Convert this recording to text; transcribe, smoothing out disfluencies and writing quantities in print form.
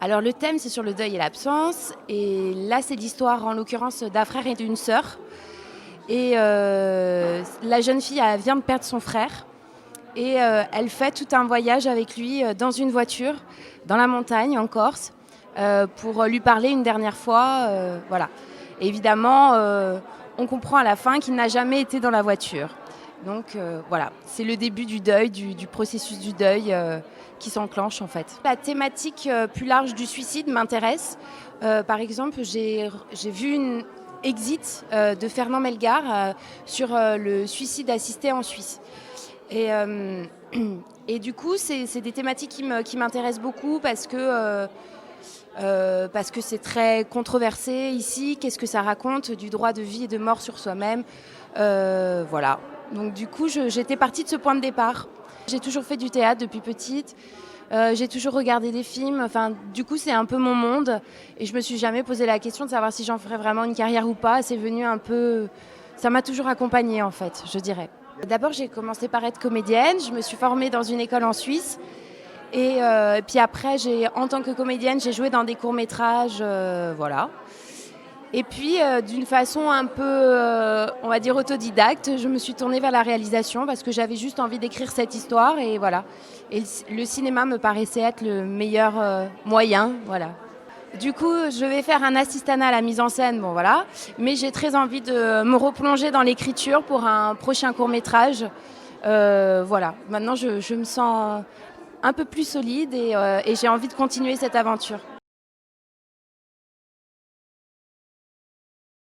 Alors le thème, c'est sur le deuil et l'absence. Et là, c'est l'histoire, en l'occurrence, d'un frère et d'une sœur. Et la jeune fille, elle vient de perdre son frère. Et elle fait tout un voyage avec lui dans une voiture, dans la montagne, en Corse, pour lui parler une dernière fois. Voilà. Et évidemment, on comprend à la fin qu'il n'a jamais été dans la voiture. Donc voilà, c'est le début du deuil, du processus du deuil qui s'enclenche en fait. La thématique plus large du suicide m'intéresse. Par exemple, j'ai vu une exit de Fernand Melgar sur le suicide assisté en Suisse. Et, et du coup, c'est des thématiques qui m'intéressent beaucoup parce que c'est très controversé ici. Qu'est-ce que ça raconte du droit de vie et de mort sur soi-même? Voilà. Donc du coup, j'étais partie de ce point de départ. J'ai toujours fait du théâtre depuis petite. J'ai toujours regardé des films. Enfin, du coup, c'est un peu mon monde. Et je me suis jamais posé la question de savoir si j'en ferais vraiment une carrière ou pas. C'est venu un peu... Ça m'a toujours accompagnée, en fait, je dirais. D'abord, j'ai commencé par être comédienne. Je me suis formée dans une école en Suisse. Et puis après, en tant que comédienne, j'ai joué dans des courts-métrages. Voilà. Et puis, d'une façon un peu, on va dire, autodidacte, je me suis tournée vers la réalisation parce que j'avais juste envie d'écrire cette histoire et voilà. Et le cinéma me paraissait être le meilleur moyen, voilà. Du coup, je vais faire un assistanat à la mise en scène, bon voilà. Mais j'ai très envie de me replonger dans l'écriture pour un prochain court-métrage. Voilà. Maintenant, je me sens un peu plus solide et j'ai envie de continuer cette aventure.